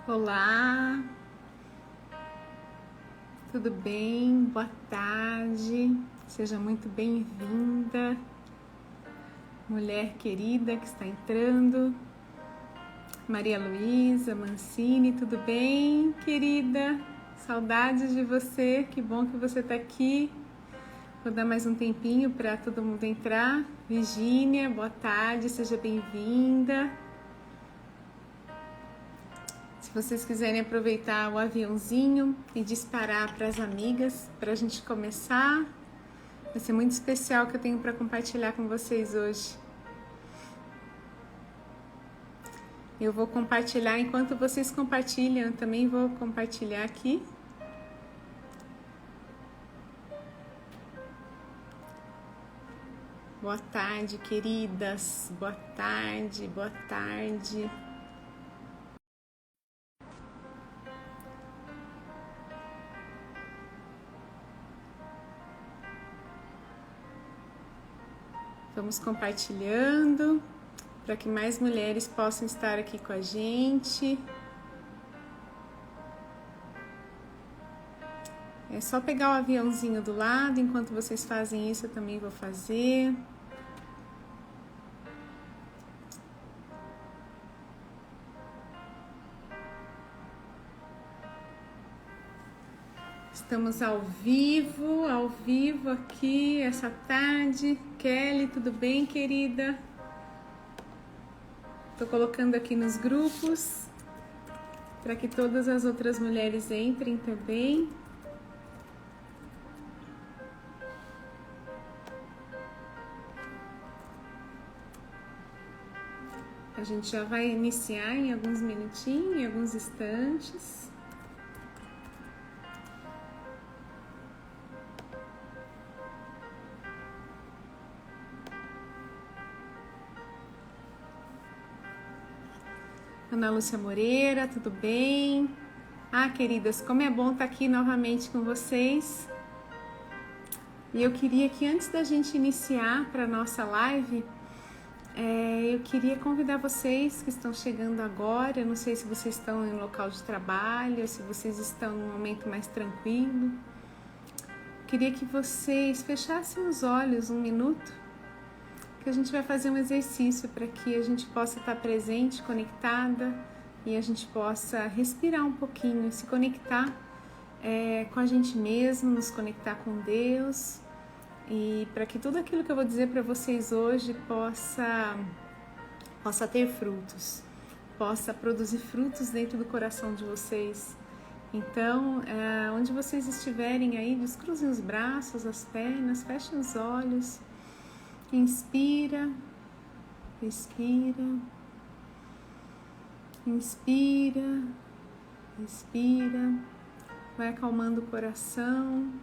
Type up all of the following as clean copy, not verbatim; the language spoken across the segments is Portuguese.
Olá, tudo bem? Boa tarde, seja muito bem-vinda, mulher querida que está entrando. Maria Luísa Mancini, tudo bem, querida? Saudades de você, que bom que você está aqui. Vou dar mais um tempinho para todo mundo entrar. Virgínia, boa tarde, seja bem-vinda. Se vocês quiserem aproveitar o aviãozinho e disparar para as amigas, para a gente começar, vai ser muito especial que eu tenho para compartilhar com vocês hoje. Eu vou compartilhar enquanto vocês compartilham, eu também vou compartilhar aqui. Boa tarde, queridas. Boa tarde, boa tarde. Vamos compartilhando para que mais mulheres possam estar aqui com a gente. É só pegar o aviãozinho do lado, enquanto vocês fazem isso, eu também vou fazer. Estamos ao vivo aqui essa tarde. Kelly, tudo bem, querida? Tô colocando aqui nos grupos para que todas as outras mulheres entrem também. A gente já vai iniciar em alguns minutinhos, em alguns instantes. Ana Lúcia Moreira, tudo bem? Ah, queridas, como é bom estar aqui novamente com vocês. E eu queria que antes da gente iniciar para a nossa live, eu queria convidar vocês que estão chegando agora, eu não sei se vocês estão em um local de trabalho, ou se vocês estão num momento mais tranquilo. Queria que vocês fechassem os olhos um minuto, que a gente vai fazer um exercício para que a gente possa estar presente, conectada, e a gente possa respirar um pouquinho, se conectar com a gente mesmo, nos conectar com Deus, e para que tudo aquilo que eu vou dizer para vocês hoje possa ter frutos, possa produzir frutos dentro do coração de vocês. Então, onde vocês estiverem aí, descruzem os braços, as pernas, fechem os olhos. Inspira, respira, inspira, respira, vai acalmando o coração,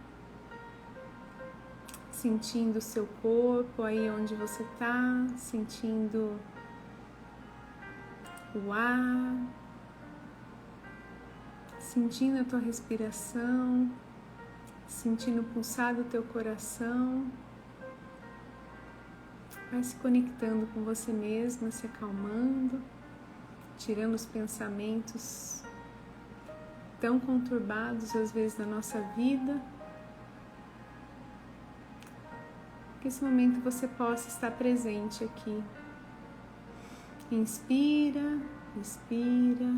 sentindo o seu corpo aí onde você está, sentindo o ar, sentindo a tua respiração, sentindo o pulsar do teu coração. Vai se conectando com você mesma, se acalmando, tirando os pensamentos tão conturbados às vezes da nossa vida. Que esse momento você possa estar presente aqui. Inspira, expira.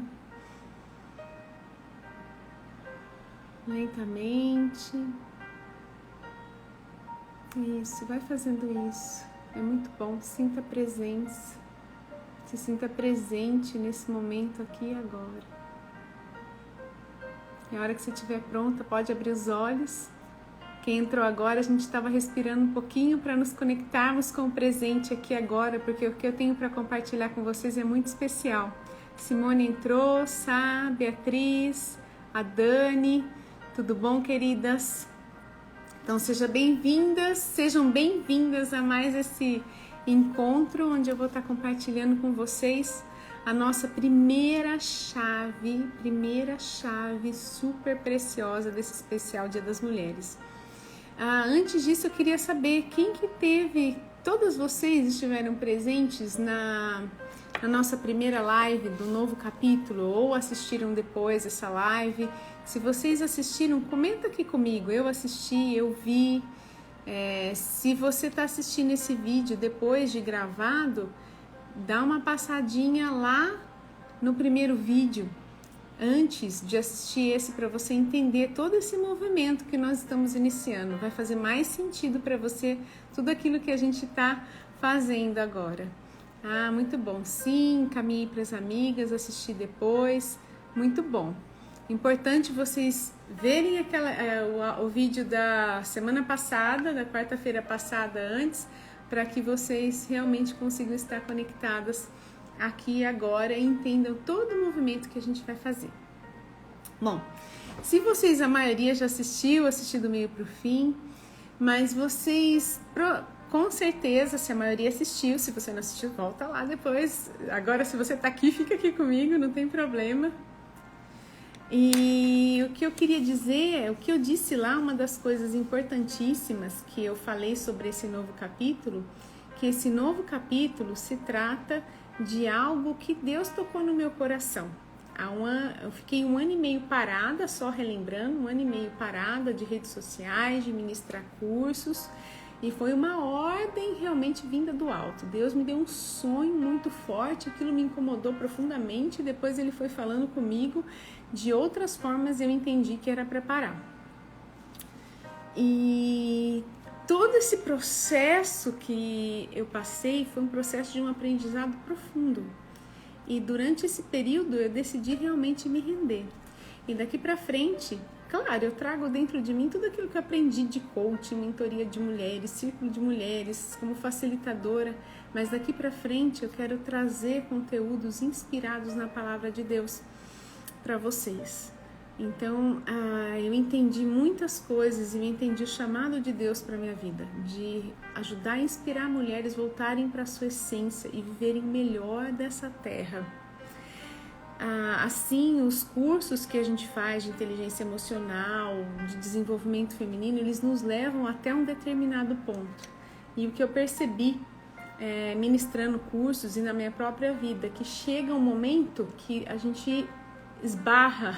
Lentamente. Isso, vai fazendo isso. É muito bom, sinta a presença, se sinta presente nesse momento aqui e agora. E a hora que você estiver pronta, pode abrir os olhos. Quem entrou agora, a gente estava respirando um pouquinho para nos conectarmos com o presente aqui agora, porque o que eu tenho para compartilhar com vocês é muito especial. Simone entrou, Sá, Beatriz, a Dani, tudo bom, queridas? Então sejam bem-vindas a mais esse encontro onde eu vou estar compartilhando com vocês a nossa primeira chave super preciosa desse especial Dia das Mulheres. Antes disso eu queria saber quem que teve, todas vocês estiveram presentes na nossa primeira live do novo capítulo ou assistiram depois essa live. Se vocês assistiram, comenta aqui comigo. Eu assisti, eu vi. Se você está assistindo esse vídeo depois de gravado, dá uma passadinha lá no primeiro vídeo antes de assistir esse, para você entender todo esse movimento que nós estamos iniciando. Vai fazer mais sentido para você tudo aquilo que a gente está fazendo agora. Ah, muito bom. Sim, caminhe para as amigas, assistir depois. Muito bom. Importante vocês verem o vídeo da semana passada, da quarta-feira passada antes, para que vocês realmente consigam estar conectadas aqui e agora e entendam todo o movimento que a gente vai fazer. Bom, se vocês, a maioria já assistiu do meio para o fim, mas vocês, com certeza, se a maioria assistiu, se você não assistiu, volta lá depois. Agora, se você está aqui, fica aqui comigo, não tem problema. E o que eu queria dizer, o que eu disse lá, uma das coisas importantíssimas que eu falei sobre esse novo capítulo, que esse novo capítulo se trata de algo que Deus tocou no meu coração. Eu fiquei 1 ano e meio parada, só relembrando, 1 ano e meio parada de redes sociais, de ministrar cursos, e foi uma ordem realmente vinda do alto. Deus me deu um sonho muito forte, aquilo me incomodou profundamente, e depois ele foi falando comigo de outras formas, eu entendi que era para parar. E todo esse processo que eu passei foi um processo de um aprendizado profundo. E durante esse período eu decidi realmente me render. E daqui para frente, claro, eu trago dentro de mim tudo aquilo que eu aprendi de coaching, mentoria de mulheres, círculo de mulheres, como facilitadora. Mas daqui para frente eu quero trazer conteúdos inspirados na palavra de Deus para vocês. Então, eu entendi muitas coisas e eu entendi o chamado de Deus para minha vida, de ajudar a inspirar mulheres voltarem para a sua essência e viverem melhor dessa terra. Assim, os cursos que a gente faz de inteligência emocional, de desenvolvimento feminino, eles nos levam até um determinado ponto. E o que eu percebi ministrando cursos e na minha própria vida, que chega um momento que a gente esbarra,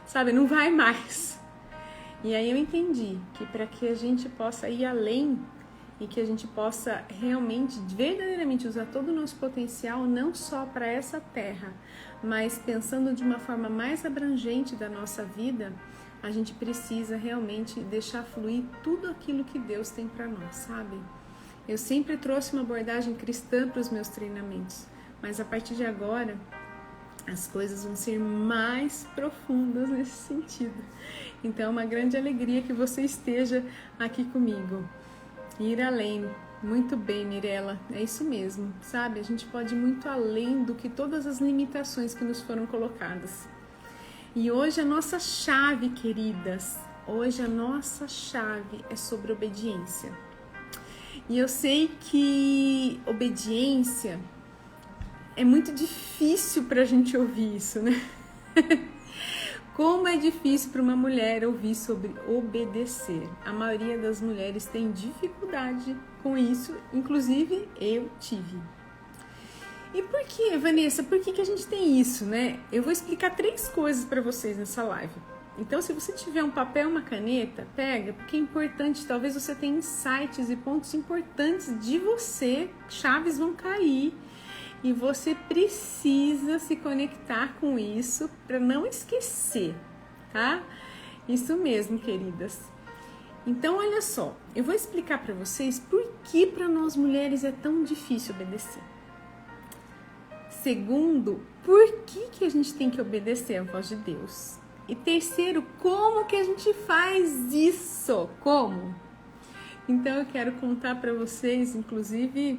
sabe, não vai mais. E aí eu entendi que para que a gente possa ir além e que a gente possa realmente, verdadeiramente usar todo o nosso potencial, não só para essa terra, mas pensando de uma forma mais abrangente da nossa vida, a gente precisa realmente deixar fluir tudo aquilo que Deus tem para nós, sabe? Eu sempre trouxe uma abordagem cristã para os meus treinamentos, mas a partir de agora as coisas vão ser mais profundas nesse sentido. Então é uma grande alegria que você esteja aqui comigo. Ir além. Muito bem, Mirella, é isso mesmo, sabe? A gente pode ir muito além do que todas as limitações que nos foram colocadas. E hoje a nossa chave, queridas, hoje a nossa chave é sobre obediência. E eu sei que obediência é muito difícil para a gente ouvir isso, né? Como é difícil para uma mulher ouvir sobre obedecer. A maioria das mulheres tem dificuldade com isso, inclusive eu tive. E por que, Vanessa, por que a gente tem isso, né? Eu vou explicar 3 coisas para vocês nessa live. Então, se você tiver um papel e uma caneta, pega, porque é importante, talvez você tenha insights e pontos importantes de você, chaves vão cair. E você precisa se conectar com isso para não esquecer, tá? Isso mesmo, queridas. Então, olha só, eu vou explicar para vocês por que para nós mulheres é tão difícil obedecer. Segundo, por que a gente tem que obedecer à voz de Deus? E terceiro, como que a gente faz isso? Como? Então, eu quero contar para vocês, inclusive,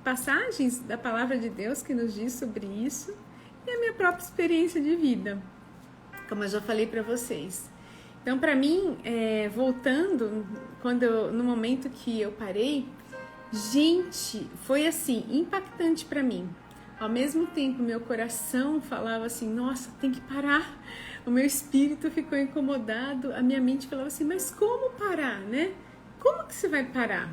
passagens da palavra de Deus que nos diz sobre isso e a minha própria experiência de vida, como eu já falei para vocês. Então, para mim, voltando, no momento que eu parei, gente, foi assim, impactante para mim. Ao mesmo tempo, meu coração falava assim, nossa, tem que parar. O meu espírito ficou incomodado, a minha mente falava assim, mas como parar, né? Como que você vai parar?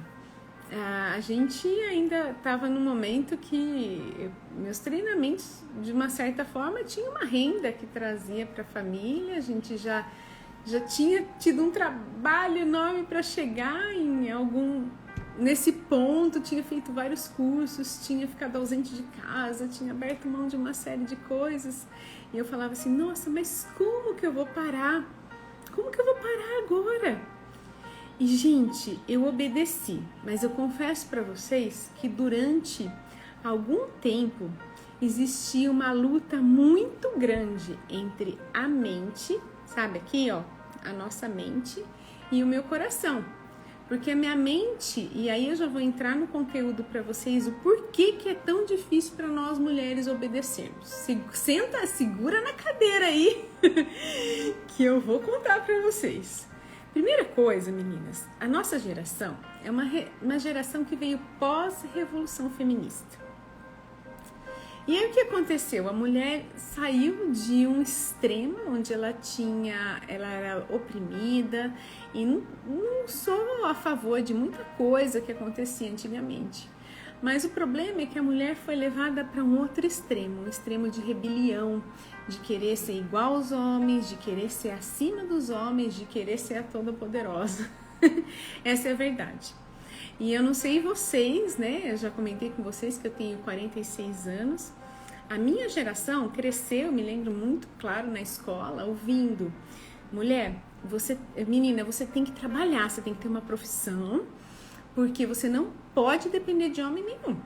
a gente ainda estava num momento que meus treinamentos, de uma certa forma, tinha uma renda que trazia para a família, a gente já tinha tido um trabalho enorme para chegar nesse ponto, tinha feito vários cursos, tinha ficado ausente de casa, tinha aberto mão de uma série de coisas. E eu falava assim, nossa, mas como que eu vou parar? Como que eu vou parar agora? E, gente, eu obedeci, mas eu confesso para vocês que durante algum tempo existia uma luta muito grande entre a mente, sabe aqui, ó, a nossa mente e o meu coração. Porque a minha mente, e aí eu já vou entrar no conteúdo para vocês, o porquê que é tão difícil para nós mulheres obedecermos. Senta, segura na cadeira aí, que eu vou contar para vocês. Primeira coisa, meninas, a nossa geração é uma geração que veio pós-revolução feminista. E aí o que aconteceu? A mulher saiu de um extremo onde ela era oprimida, e não sou a favor de muita coisa que acontecia antigamente. Mas o problema é que a mulher foi levada para um outro extremo, um extremo de rebelião, de querer ser igual aos homens, de querer ser acima dos homens, de querer ser a toda poderosa. Essa é a verdade. E eu não sei vocês, né? Eu já comentei com vocês que eu tenho 46 anos. A minha geração cresceu, me lembro muito claro na escola, ouvindo: mulher, menina, você tem que trabalhar, você tem que ter uma profissão, porque você não pode depender de homem nenhum.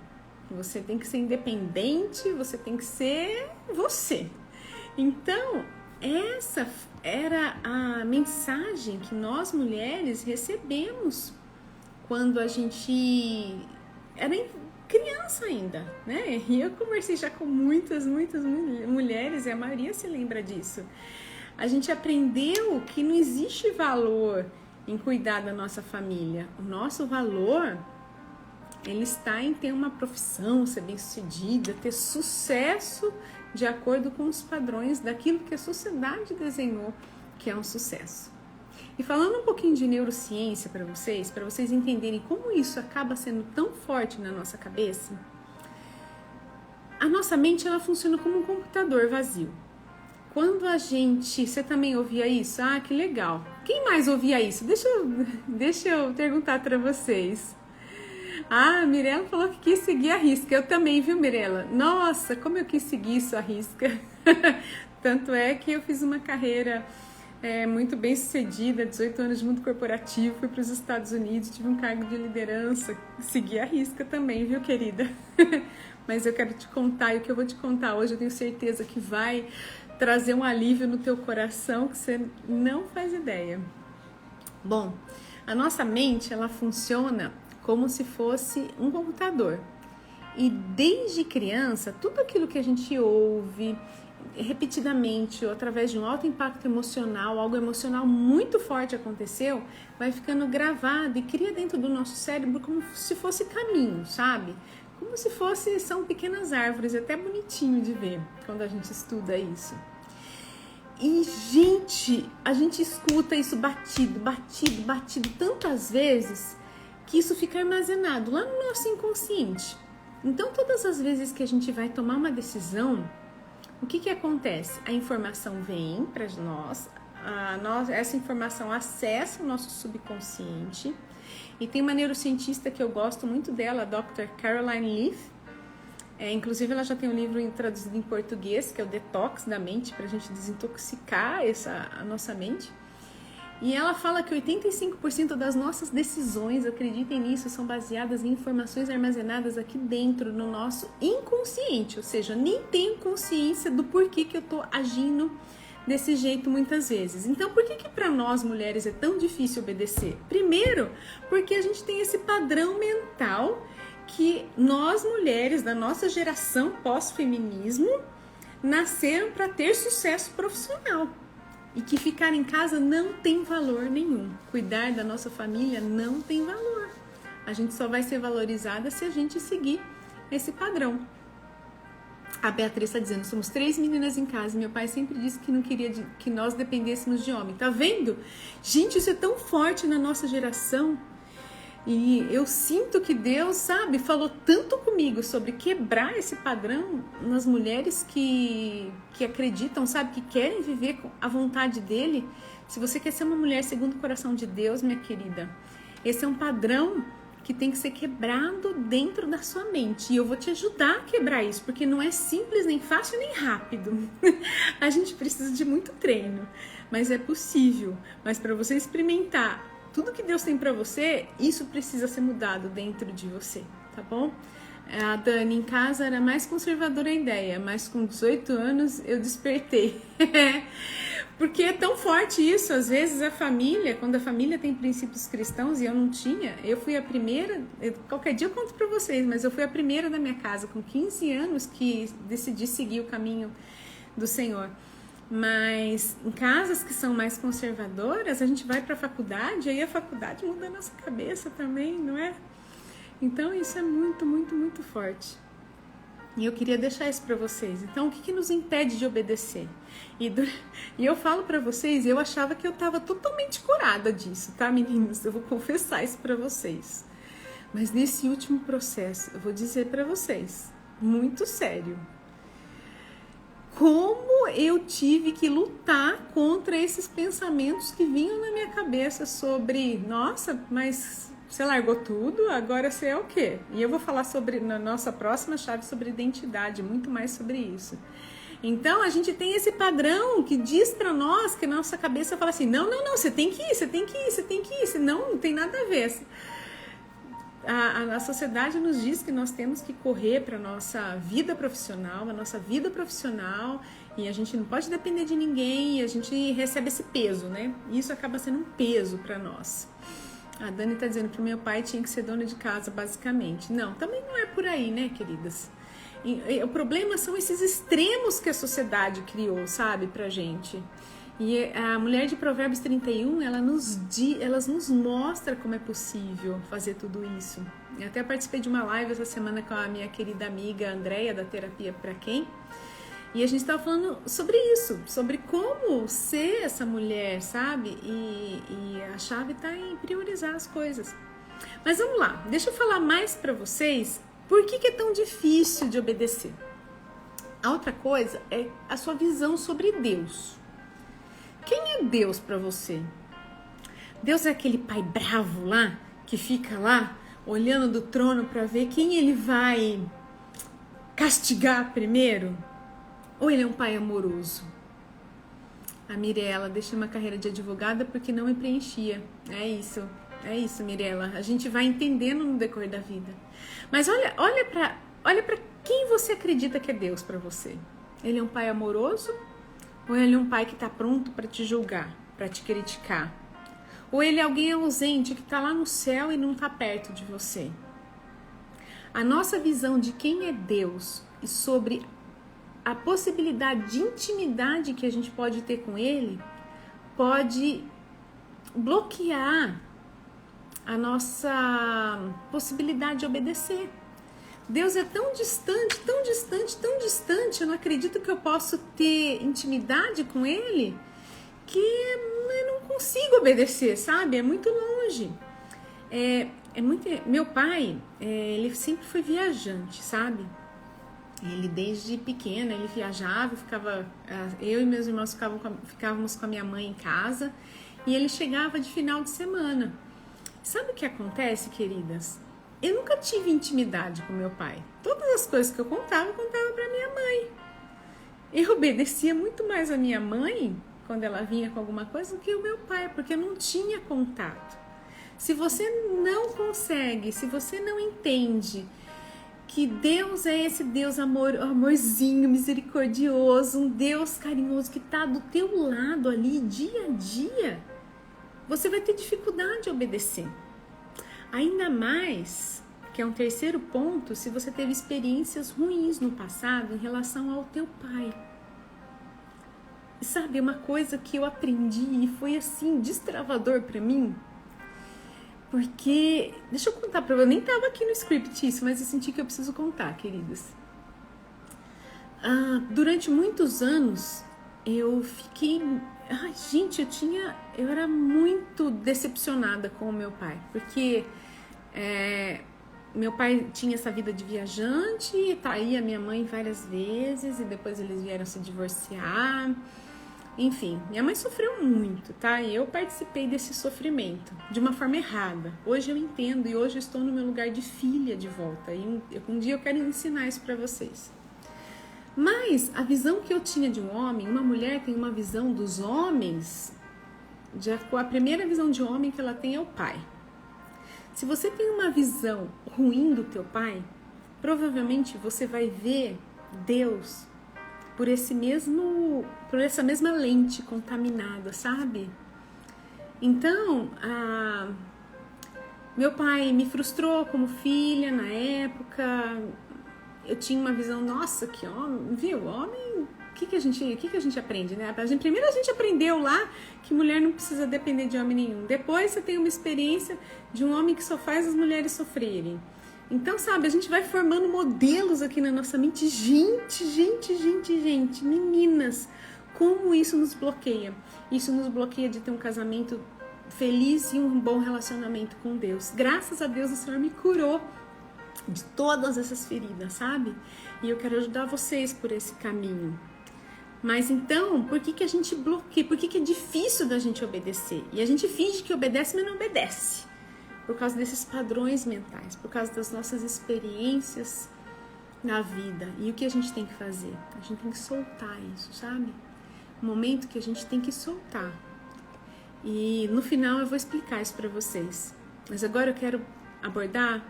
Você tem que ser independente, você tem que ser você. Então, essa era a mensagem que nós mulheres recebemos quando a gente era criança ainda, né? E eu conversei já com muitas mulheres, e a maioria se lembra disso. A gente aprendeu que não existe valor em cuidar da nossa família. O nosso valor, ele está em ter uma profissão, ser bem-sucedida, ter sucesso de acordo com os padrões daquilo que a sociedade desenhou que é um sucesso. E falando um pouquinho de neurociência para vocês entenderem como isso acaba sendo tão forte na nossa cabeça, a nossa mente, ela funciona como um computador vazio. Quando você também ouvia isso? Ah, que legal. Quem mais ouvia isso? Deixa eu perguntar para vocês. Ah, a Mirella falou que quis seguir a risca. Eu também, viu, Mirella? Nossa, como eu quis seguir isso a risca. Tanto é que eu fiz uma carreira muito bem sucedida, 18 anos de mundo corporativo, fui para os Estados Unidos, tive um cargo de liderança, segui a risca também, viu, querida? Mas eu quero te contar, e o que eu vou te contar hoje eu tenho certeza que vai trazer um alívio no teu coração que você não faz ideia. Bom, a nossa mente, ela funciona como se fosse um computador. E desde criança, tudo aquilo que a gente ouve repetidamente ou através de um alto impacto emocional, algo emocional muito forte aconteceu, vai ficando gravado e cria dentro do nosso cérebro como se fosse caminho, sabe? Como se são pequenas árvores, até bonitinho de ver quando a gente estuda isso. E, gente, a gente escuta isso batido tantas vezes que isso fica armazenado lá no nosso inconsciente. Então, todas as vezes que a gente vai tomar uma decisão, o que acontece? A informação vem para nós, essa informação acessa o nosso subconsciente. E tem uma neurocientista que eu gosto muito dela, a Dr. Caroline Leaf. Inclusive, ela já tem um livro traduzido em português, que é o Detox da Mente, para a gente desintoxicar a nossa mente. E ela fala que 85% das nossas decisões, acreditem nisso, são baseadas em informações armazenadas aqui dentro no nosso inconsciente. Ou seja, nem tenho consciência do porquê que eu estou agindo desse jeito muitas vezes. Então, por que para nós mulheres é tão difícil obedecer? Primeiro, porque a gente tem esse padrão mental que nós mulheres da nossa geração pós-feminismo nasceram para ter sucesso profissional. E que ficar em casa não tem valor nenhum. Cuidar da nossa família não tem valor. A gente só vai ser valorizada se a gente seguir esse padrão. A Beatriz está dizendo, somos 3 meninas em casa. Meu pai sempre disse que não queria que nós dependêssemos de homem. Tá vendo? Gente, isso é tão forte na nossa geração E eu sinto que Deus, sabe, falou tanto comigo sobre quebrar esse padrão nas mulheres que acreditam, sabe, que querem viver a vontade dele. Se você quer ser uma mulher segundo o coração de Deus, minha querida, esse é um padrão que tem que ser quebrado dentro da sua mente. E eu vou te ajudar a quebrar isso, porque não é simples, nem fácil, nem rápido. A gente precisa de muito treino, mas é possível. Mas para você experimentar tudo que Deus tem para você, isso precisa ser mudado dentro de você, tá bom? A Dani, em casa era mais conservadora a ideia, mas com 18 anos eu despertei. Porque é tão forte isso, às vezes a família, quando a família tem princípios cristãos e eu não tinha, eu fui a primeira, qualquer dia eu conto pra vocês, mas eu fui a primeira da minha casa com 15 anos que decidi seguir o caminho do Senhor. Mas em casas que são mais conservadoras, a gente vai pra faculdade, aí a faculdade muda a nossa cabeça também, não é? Então isso é muito, muito, muito forte. E eu queria deixar isso para vocês. Então, o que nos impede de obedecer? E eu falo para vocês, eu achava que eu estava totalmente curada disso, tá, meninas? Eu vou confessar isso para vocês. Mas nesse último processo, eu vou dizer para vocês, muito sério, como eu tive que lutar contra esses pensamentos que vinham na minha cabeça sobre, nossa, mas você largou tudo, agora você é o quê? E eu vou falar sobre, na nossa próxima chave, sobre identidade, muito mais sobre isso. Então, a gente tem esse padrão que diz pra nós, que na nossa cabeça fala assim, não, você tem que ir, você tem que ir, você tem que ir, senão não tem nada a ver. A sociedade nos diz que nós temos que correr para a nossa vida profissional, e a gente não pode depender de ninguém, e a gente recebe esse peso, né? E isso acaba sendo um peso para nós. A Dani tá dizendo que meu pai tinha que ser dono de casa, basicamente. Não, também não é por aí, né, queridas? O problema são esses extremos que a sociedade criou, sabe, pra gente. E a mulher de Provérbios 31, ela nos mostra como é possível fazer tudo isso. Eu até participei de uma live essa semana com a minha querida amiga Andréia, da Terapia Pra Quem? E a gente estava falando sobre isso, sobre como ser essa mulher, sabe? E a chave está em priorizar as coisas. Mas vamos lá, deixa eu falar mais para vocês por que é tão difícil de obedecer. A outra coisa é a sua visão sobre Deus. Quem é Deus para você? Deus é aquele pai bravo lá, que fica lá olhando do trono para ver quem ele vai castigar primeiro? Ou ele é um pai amoroso? A Mirella, deixei uma carreira de advogada porque não me preenchia. É isso, Mirella. A gente vai entendendo no decorrer da vida. Mas olha para quem você acredita que é Deus para você. Ele é um pai amoroso? Ou ele é um pai que está pronto para te julgar, para te criticar? Ou ele é alguém ausente que está lá no céu e não está perto de você? A nossa visão de quem é Deus e sobre a possibilidade de intimidade que a gente pode ter com ele pode bloquear a nossa possibilidade de obedecer. Deus é tão distante, tão distante, tão distante, eu não acredito que eu posso ter intimidade com ele, que eu não consigo obedecer, sabe? É muito longe. Meu pai, ele sempre foi viajante, sabe? Ele desde pequena, ele viajava, eu e meus irmãos ficávamos com a minha mãe em casa, e ele chegava de final de semana. Sabe o que acontece, queridas? Eu nunca tive intimidade com meu pai. Todas as coisas que eu contava para minha mãe. Eu obedecia muito mais a minha mãe, quando ela vinha com alguma coisa, do que o meu pai, porque eu não tinha contato. Se você não consegue, se você não entende que Deus é esse Deus amorzinho, misericordioso, um Deus carinhoso que está do teu lado ali dia a dia, você vai ter dificuldade de obedecer. Ainda mais, que é um terceiro ponto, se você teve experiências ruins no passado em relação ao teu pai. Sabe, uma coisa que eu aprendi e foi assim, destravador para mim, porque, deixa eu contar pra você, eu nem tava aqui no script isso, mas eu senti que eu preciso contar, queridas. Durante muitos anos, eu fiquei... eu era muito decepcionada com o meu pai, porque Meu pai tinha essa vida de viajante, traía minha mãe várias vezes e depois eles vieram se divorciar. Enfim, minha mãe sofreu muito, tá? E eu participei desse sofrimento de uma forma errada. Hoje eu entendo e hoje eu estou no meu lugar de filha de volta. E um dia eu quero ensinar isso pra vocês. Mas a visão que eu tinha de um homem, uma mulher tem uma visão dos homens, a primeira visão de homem que ela tem é o pai. Se você tem uma visão ruim do teu pai, provavelmente você vai ver Deus por essa mesma lente contaminada, sabe? Então, meu pai me frustrou como filha na época. Eu tinha uma visão, nossa, que homem, viu? Homem, o que a gente aprende, né? Primeiro a gente aprendeu lá que mulher não precisa depender de homem nenhum. Depois você tem uma experiência de um homem que só faz as mulheres sofrerem. Então, sabe, a gente vai formando modelos aqui na nossa mente. Gente, meninas, como isso nos bloqueia? Isso nos bloqueia de ter um casamento feliz e um bom relacionamento com Deus. Graças a Deus o Senhor me curou de todas essas feridas, sabe? E eu quero ajudar vocês por esse caminho. Mas então, por que a gente bloqueia? Por que é difícil da gente obedecer? E a gente finge que obedece, mas não obedece. Por causa desses padrões mentais, por causa das nossas experiências na vida. E o que a gente tem que fazer? A gente tem que soltar isso, sabe? Um momento que a gente tem que soltar. E no final eu vou explicar isso pra vocês. Mas agora eu quero abordar...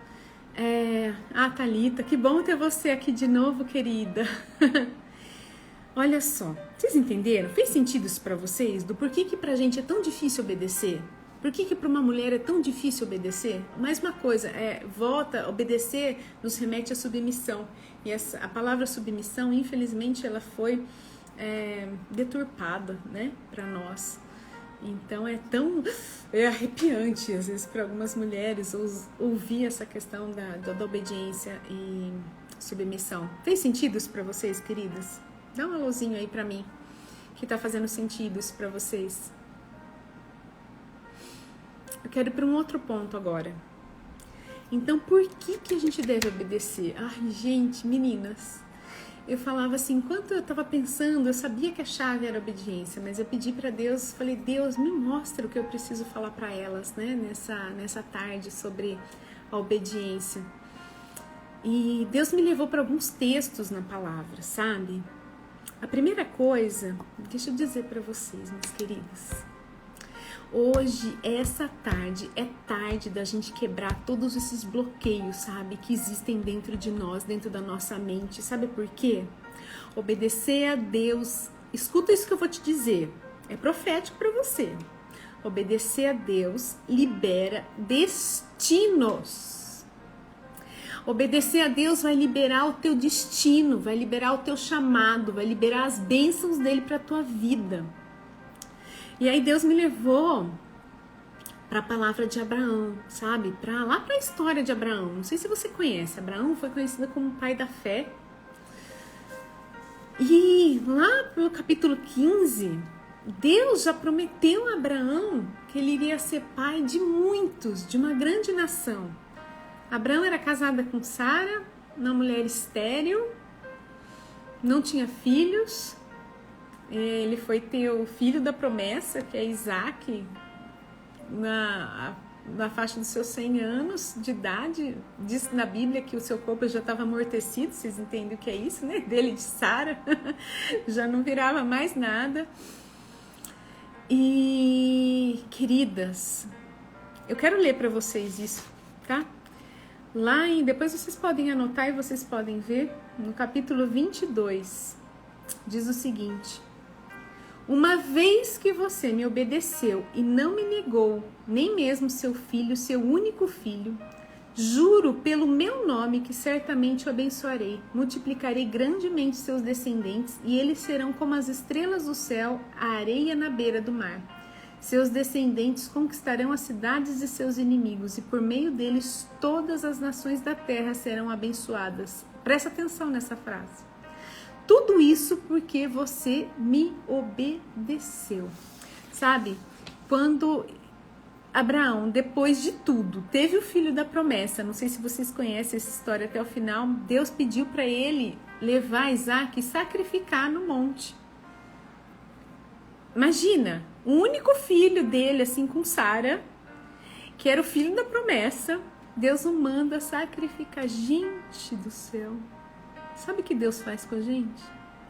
Thalita, que bom ter você aqui de novo, querida. Olha só, vocês entenderam? Fez sentido isso pra vocês? Do porquê que pra gente é tão difícil obedecer? Por que pra uma mulher é tão difícil obedecer? Mais uma coisa, obedecer nos remete à submissão. E a palavra submissão, infelizmente, ela foi deturpada, né, pra nós. Então é arrepiante, às vezes, para algumas mulheres ouvir essa questão da obediência e submissão. Fez sentido isso para vocês, queridas? Dá um alôzinho aí para mim, que tá fazendo sentido isso para vocês. Eu quero ir para um outro ponto agora. Então, por que a gente deve obedecer? Ai, gente, meninas... Eu falava assim, enquanto eu estava pensando, eu sabia que a chave era a obediência, mas eu pedi para Deus, falei, Deus, me mostra o que eu preciso falar para elas, né, nessa tarde sobre a obediência. E Deus me levou para alguns textos na palavra, sabe? A primeira coisa, deixa eu dizer para vocês, minhas queridas, hoje, essa tarde, é tarde da gente quebrar todos esses bloqueios, sabe? Que existem dentro de nós, dentro da nossa mente. Sabe por quê? Obedecer a Deus. Escuta isso que eu vou te dizer. É profético para você. Obedecer a Deus libera destinos. Obedecer a Deus vai liberar o teu destino, vai liberar o teu chamado, vai liberar as bênçãos dele para a tua vida. E aí Deus me levou para a palavra de Abraão, sabe? Lá para a história de Abraão. Não sei se você conhece. Abraão foi conhecido como pai da fé. E lá no capítulo 15, Deus já prometeu a Abraão que ele iria ser pai de muitos, de uma grande nação. Abraão era casado com Sara, uma mulher estéril, não tinha filhos. Ele foi ter o filho da promessa, que é Isaac, na faixa dos seus 100 anos de idade. Diz na Bíblia que o seu corpo já estava amortecido, vocês entendem o que é isso, né? Dele, de Sara, já não virava mais nada. E, queridas, eu quero ler para vocês isso, tá? Depois vocês podem anotar e vocês podem ver, no capítulo 22, diz o seguinte: uma vez que você me obedeceu e não me negou, nem mesmo seu filho, seu único filho, juro pelo meu nome que certamente o abençoarei, multiplicarei grandemente seus descendentes e eles serão como as estrelas do céu, a areia na beira do mar. Seus descendentes conquistarão as cidades de seus inimigos e por meio deles todas as nações da terra serão abençoadas. Presta atenção nessa frase. Tudo isso porque você me obedeceu. Sabe, quando Abraão, depois de tudo, teve o filho da promessa. Não sei se vocês conhecem essa história até o final. Deus pediu para ele levar Isaac e sacrificar no monte. Imagina, o único filho dele, assim, com Sara, que era o filho da promessa, Deus o manda sacrificar. Gente do céu! Sabe o que Deus faz com a gente?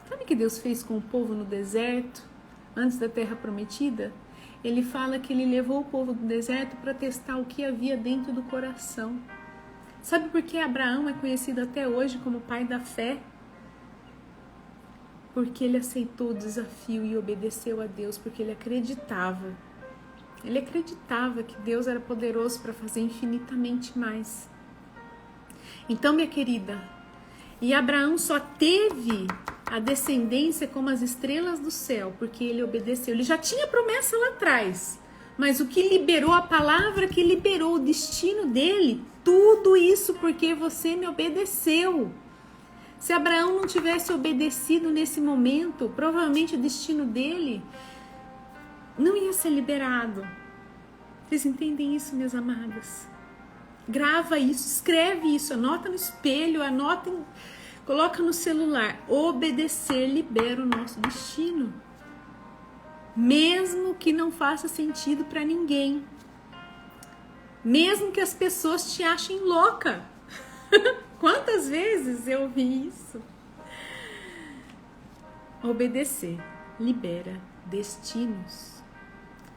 Sabe o que Deus fez com o povo no deserto, antes da terra prometida? Ele fala que ele levou o povo do deserto para testar o que havia dentro do coração. Sabe por que Abraão é conhecido até hoje como pai da fé? Porque ele aceitou o desafio e obedeceu a Deus, porque ele acreditava. Ele acreditava que Deus era poderoso para fazer infinitamente mais. Então, minha querida, e Abraão só teve a descendência como as estrelas do céu, porque ele obedeceu. Ele já tinha promessa lá atrás, mas o que liberou, a palavra que liberou o destino dele, tudo isso porque você me obedeceu. Se Abraão não tivesse obedecido nesse momento, provavelmente o destino dele não ia ser liberado. Vocês entendem isso, minhas amadas? Grava isso, escreve isso, anota no espelho, anota, coloca no celular. Obedecer libera o nosso destino. Mesmo que não faça sentido para ninguém. Mesmo que as pessoas te achem louca. Quantas vezes eu ouvi isso? Obedecer libera destinos.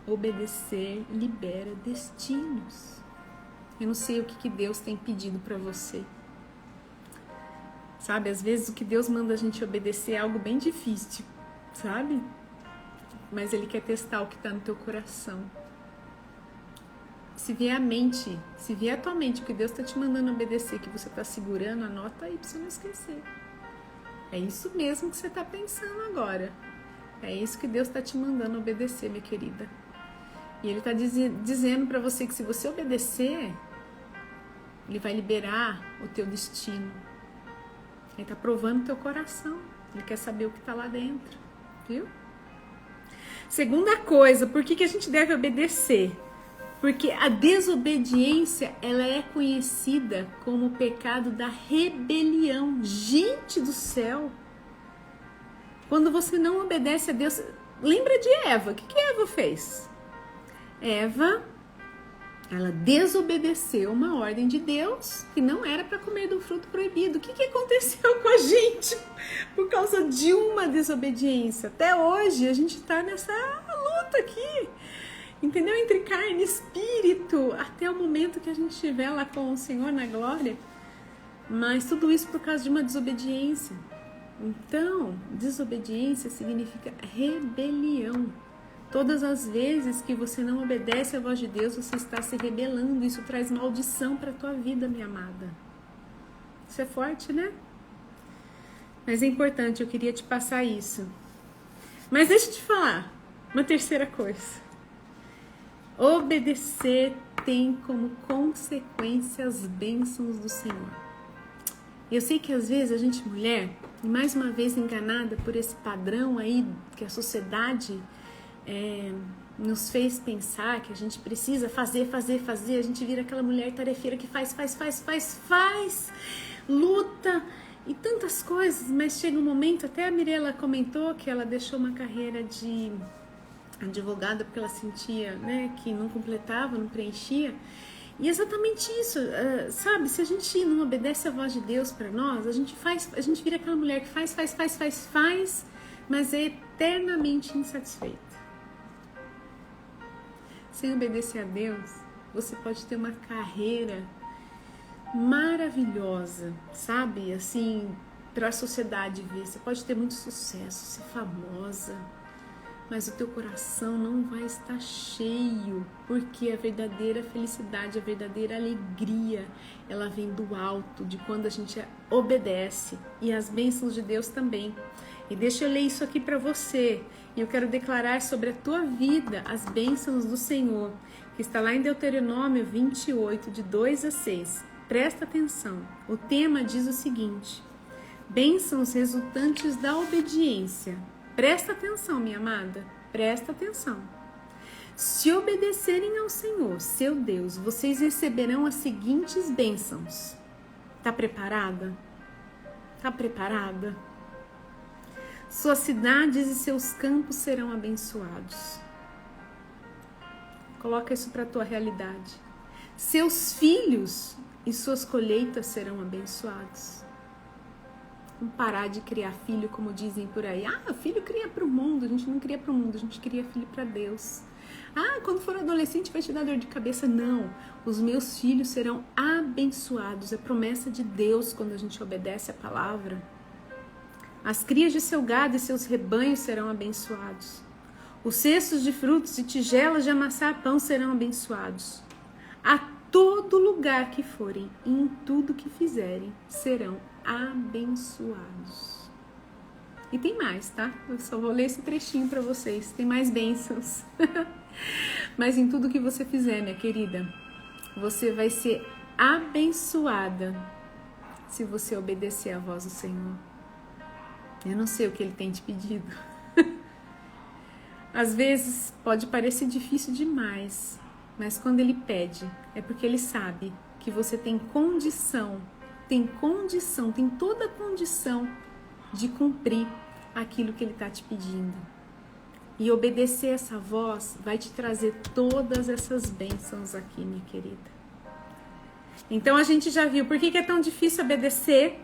Obedecer libera destinos. Eu não sei o que Deus tem pedido para você. Sabe, às vezes o que Deus manda a gente obedecer é algo bem difícil, sabe? Mas Ele quer testar o que está no teu coração. Se vier à tua mente o que Deus está te mandando obedecer, que você está segurando, anota aí para você não esquecer. É isso mesmo que você está pensando agora. É isso que Deus está te mandando obedecer, minha querida. E Ele está dizendo para você que se você obedecer, Ele vai liberar o teu destino. Ele está provando o teu coração. Ele quer saber o que está lá dentro. Viu? Segunda coisa, por que a gente deve obedecer? Porque a desobediência, ela é conhecida como o pecado da rebelião. Gente do céu! Quando você não obedece a Deus... Lembra de Eva? O que Eva fez? Eva, ela desobedeceu uma ordem de Deus que não era para comer do fruto proibido. O que aconteceu com a gente por causa de uma desobediência? Até hoje a gente está nessa luta aqui. Entendeu? Entre carne e espírito, até o momento que a gente estiver lá com o Senhor na glória. Mas tudo isso por causa de uma desobediência. Então, desobediência significa rebelião. Todas as vezes que você não obedece à voz de Deus, você está se rebelando. Isso traz maldição para a tua vida, minha amada. Isso é forte, né? Mas é importante, eu queria te passar isso. Mas deixa eu te falar uma terceira coisa. Obedecer tem como consequência as bênçãos do Senhor. Eu sei que às vezes a gente, mulher, e mais uma vez enganada por esse padrão aí que a sociedade nos fez pensar que a gente precisa fazer, a gente vira aquela mulher tarefeira que faz, luta e tantas coisas, mas chega um momento, até a Mirella comentou que ela deixou uma carreira de advogada porque ela sentia, né, que não completava, não preenchia. E exatamente isso, sabe? Se a gente não obedece a voz de Deus para nós, a gente vira aquela mulher que faz, mas é eternamente insatisfeita. Sem obedecer a Deus, você pode ter uma carreira maravilhosa, sabe? Assim, para a sociedade ver, você pode ter muito sucesso, ser famosa, mas o teu coração não vai estar cheio, porque a verdadeira felicidade, a verdadeira alegria, ela vem do alto, de quando a gente obedece, e as bênçãos de Deus também. E deixa eu ler isso aqui para você, e eu quero declarar sobre a tua vida as bênçãos do Senhor, que está lá em Deuteronômio 28, de 2 a 6. Presta atenção, o tema diz o seguinte: bênçãos resultantes da obediência. Presta atenção, minha amada, presta atenção. Se obedecerem ao Senhor, seu Deus, vocês receberão as seguintes bênçãos. Tá preparada? Tá preparada? Suas cidades e seus campos serão abençoados. Coloca isso para a tua realidade. Seus filhos e suas colheitas serão abençoados. Vamos parar de criar filho, como dizem por aí. Ah, filho cria para o mundo. A gente não cria para o mundo, a gente cria filho para Deus. Ah, quando for adolescente vai te dar dor de cabeça. Não, os meus filhos serão abençoados. É promessa de Deus quando a gente obedece a palavra. As crias de seu gado e seus rebanhos serão abençoados. Os cestos de frutos e tigelas de amassar pão serão abençoados. A todo lugar que forem e em tudo que fizerem serão abençoados. E tem mais, tá? Eu só vou ler esse trechinho para vocês. Tem mais bênçãos. Mas em tudo que você fizer, minha querida, você vai ser abençoada se você obedecer à voz do Senhor. Eu não sei o que Ele tem te pedido. Às vezes pode parecer difícil demais, mas quando Ele pede, é porque Ele sabe que você tem condição, tem toda a condição de cumprir aquilo que Ele está te pedindo. E obedecer essa voz vai te trazer todas essas bênçãos aqui, minha querida. Então a gente já viu por que é tão difícil obedecer,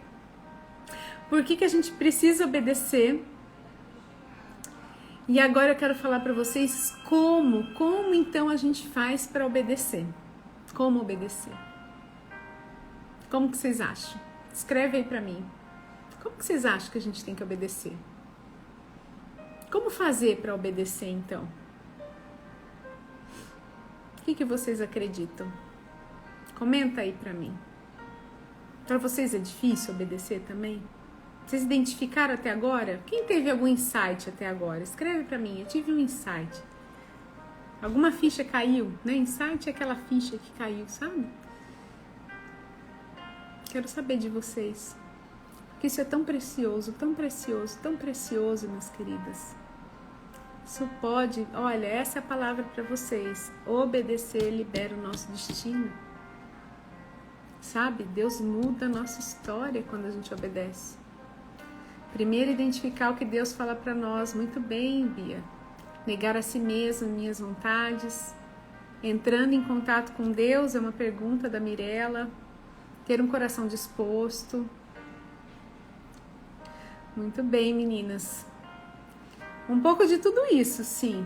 por que a gente precisa obedecer. E agora eu quero falar para vocês como então a gente faz para obedecer. Como obedecer? Como que vocês acham? Escreve aí para mim. Como que vocês acham que a gente tem que obedecer? Como fazer para obedecer, então? O que vocês acreditam? Comenta aí para mim. Para vocês é difícil obedecer também? Vocês identificaram até agora? Quem teve algum insight até agora? Escreve para mim, eu tive um insight. Alguma ficha caiu, né? Insight é aquela ficha que caiu, sabe? Quero saber de vocês. Porque isso é tão precioso, tão precioso, tão precioso, minhas queridas. Isso pode, olha, essa é a palavra para vocês. Obedecer libera o nosso destino. Sabe? Deus muda a nossa história quando a gente obedece. Primeiro, identificar o que Deus fala para nós. Muito bem, Bia. Negar a si mesmo, minhas vontades. Entrando em contato com Deus, é uma pergunta da Mirella. Ter um coração disposto. Muito bem, meninas. Um pouco de tudo isso, sim.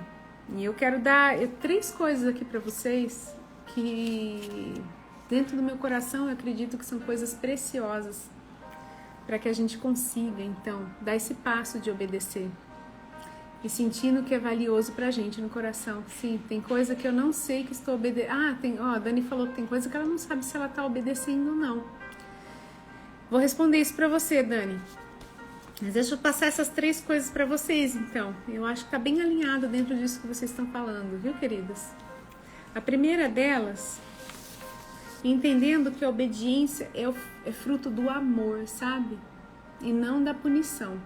E eu quero dar 3 coisas aqui para vocês que dentro do meu coração eu acredito que são coisas preciosas para que a gente consiga, então, dar esse passo de obedecer. E sentindo que é valioso pra gente no coração. Sim, tem coisa que eu não sei que estou obedecendo. A Dani falou que tem coisa que ela não sabe se ela tá obedecendo ou não. Vou responder isso pra você, Dani. Mas deixa eu passar essas 3 coisas para vocês, então. Eu acho que tá bem alinhado dentro disso que vocês estão falando, viu, queridas? A primeira delas, entendendo que a obediência é fruto do amor, sabe? E não da punição.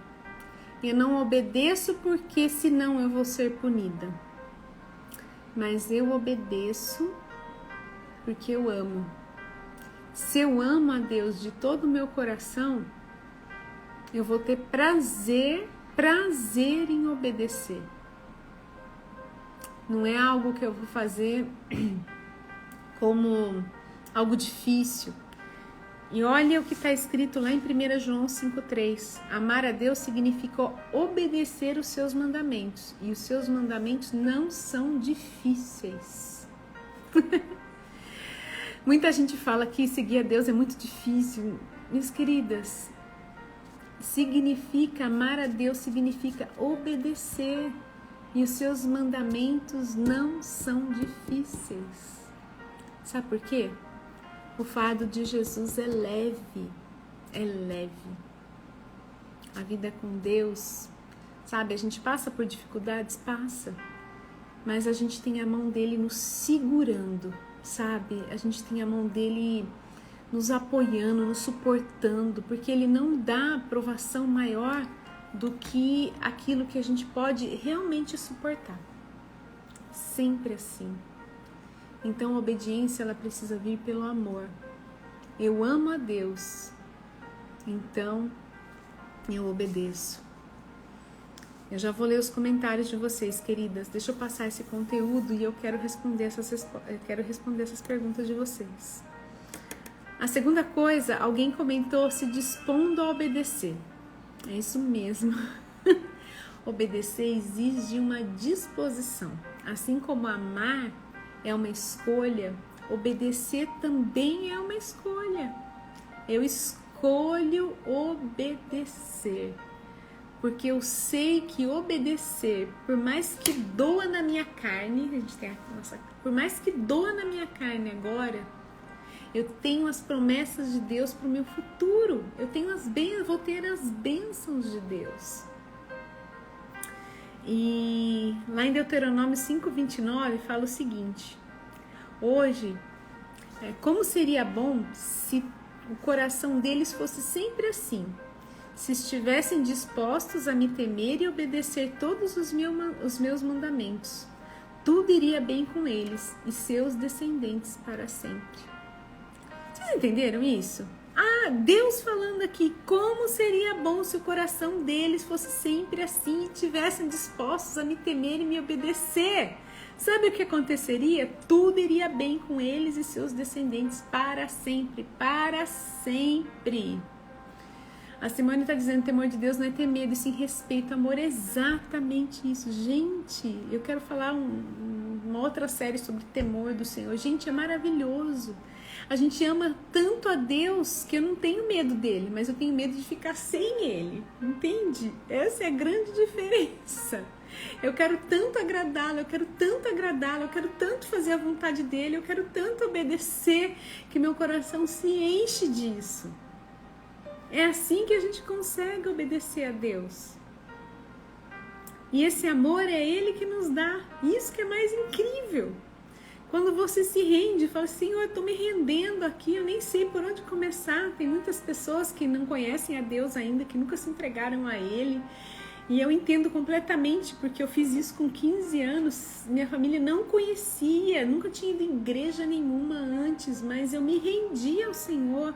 Eu não obedeço porque senão eu vou ser punida. Mas eu obedeço porque eu amo. Se eu amo a Deus de todo o meu coração, eu vou ter prazer em obedecer. Não é algo que eu vou fazer como algo difícil. E olha o que está escrito lá em 1 João 5,3. Amar a Deus significa obedecer os seus mandamentos. E os seus mandamentos não são difíceis. Muita gente fala que seguir a Deus é muito difícil. Minhas queridas, amar a Deus significa obedecer. E os seus mandamentos não são difíceis. Sabe por quê? O fardo de Jesus é leve. A vida com Deus, sabe? A gente passa por dificuldades, passa. Mas a gente tem a mão dele nos segurando, sabe? A gente tem a mão dele nos apoiando, nos suportando, porque ele não dá aprovação maior do que aquilo que a gente pode realmente suportar. sempre assim. Então a obediência ela precisa vir pelo amor. Eu amo a Deus, então eu obedeço. Eu já vou ler os comentários de vocês, queridas. Deixa eu passar esse conteúdo e eu quero responder essas perguntas de vocês. A segunda coisa, alguém comentou se dispondo a obedecer. É isso mesmo. Obedecer exige uma disposição. Assim como amar é uma escolha, obedecer também é uma escolha. Eu escolho obedecer. Porque eu sei que obedecer, por mais que doa na minha carne, por mais que doa na minha carne agora, eu tenho as promessas de Deus para o meu futuro. Vou ter as bênçãos de Deus. E lá em Deuteronômio 5:29 fala o seguinte: hoje, como seria bom se o coração deles fosse sempre assim, se estivessem dispostos a me temer e obedecer todos os meus mandamentos, tudo iria bem com eles e seus descendentes para sempre. Vocês entenderam isso? Deus falando aqui, como seria bom se o coração deles fosse sempre assim e estivessem dispostos a me temer e me obedecer. Sabe o que aconteceria? Tudo iria bem com eles e seus descendentes para sempre, para sempre. A Simone está dizendo, temor de Deus não é ter medo, e sim respeito, amor, é exatamente isso. Gente, eu quero falar uma outra série sobre temor do Senhor. Gente, é maravilhoso. A gente ama tanto a Deus que eu não tenho medo dele, mas eu tenho medo de ficar sem ele, entende? Essa é a grande diferença. Eu quero tanto agradá-lo, eu quero tanto fazer a vontade dele, eu quero tanto obedecer, que meu coração se enche disso. É assim que a gente consegue obedecer a Deus. E esse amor é Ele que nos dá. Isso que é mais incrível. Quando você se rende, fala assim, Senhor, eu estou me rendendo aqui, eu nem sei por onde começar. Tem muitas pessoas que não conhecem a Deus ainda, que nunca se entregaram a Ele. E eu entendo completamente, porque eu fiz isso com 15 anos. Minha família não conhecia, nunca tinha ido em igreja nenhuma antes, mas eu me rendi ao Senhor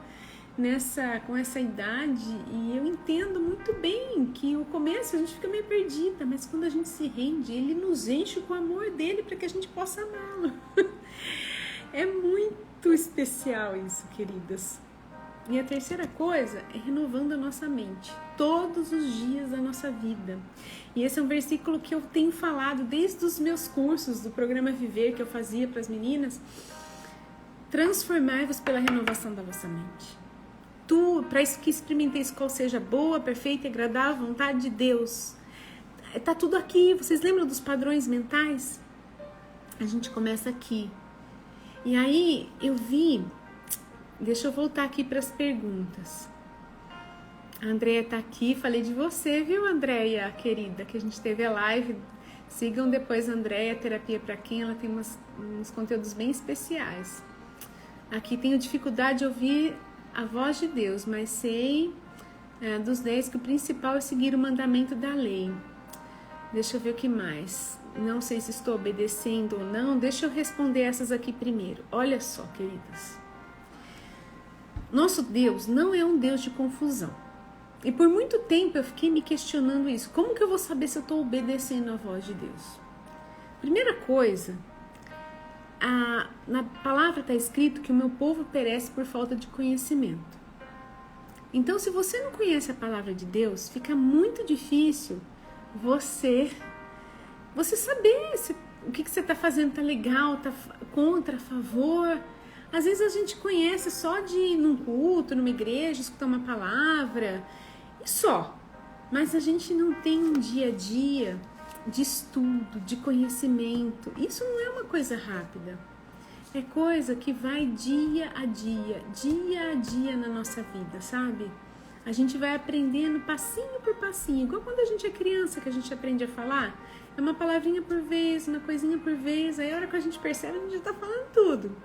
com essa idade, e eu entendo muito bem que o começo a gente fica meio perdida, mas quando a gente se rende, Ele nos enche com o amor dele para que a gente possa amá-lo. É muito especial isso, queridas. E a terceira coisa é renovando a nossa mente todos os dias da nossa vida. E esse é um versículo que eu tenho falado desde os meus cursos do programa Viver, que eu fazia para as meninas. Transformai-vos pela renovação da vossa mente. Para isso que experimenteis qual seja boa, perfeita e agradável a vontade de Deus. Tá tudo aqui. Vocês lembram dos padrões mentais? A gente começa aqui. E aí eu vi... Deixa eu voltar aqui para as perguntas. A Andréia tá aqui. Falei de você, viu, Andréia, querida? Que a gente teve a live. Sigam depois a Andréia, Terapia para Quem. Ela tem uns conteúdos bem especiais. Aqui tenho dificuldade de ouvir a voz de Deus, mas sei dos 10 que o principal é seguir o mandamento da lei. Deixa eu ver o que mais. Não sei se estou obedecendo ou não. Deixa eu responder essas aqui primeiro. Olha só, queridas. Nosso Deus não é um Deus de confusão. E por muito tempo eu fiquei me questionando isso. Como que eu vou saber se eu estou obedecendo a voz de Deus? Primeira coisa... na palavra está escrito que o meu povo perece por falta de conhecimento. Então, se você não conhece a palavra de Deus, fica muito difícil você saber o que você está fazendo está legal, está contra, a favor. Às vezes a gente conhece só de ir num culto, numa igreja, escutar uma palavra e só. Mas a gente não tem um dia a dia de estudo, de conhecimento. Isso não é uma coisa rápida. É coisa que vai dia a dia na nossa vida, sabe? A gente vai aprendendo passinho por passinho, igual quando a gente é criança, que a gente aprende a falar. É uma palavrinha por vez, uma coisinha por vez, aí a hora que a gente percebe, a gente já tá falando tudo.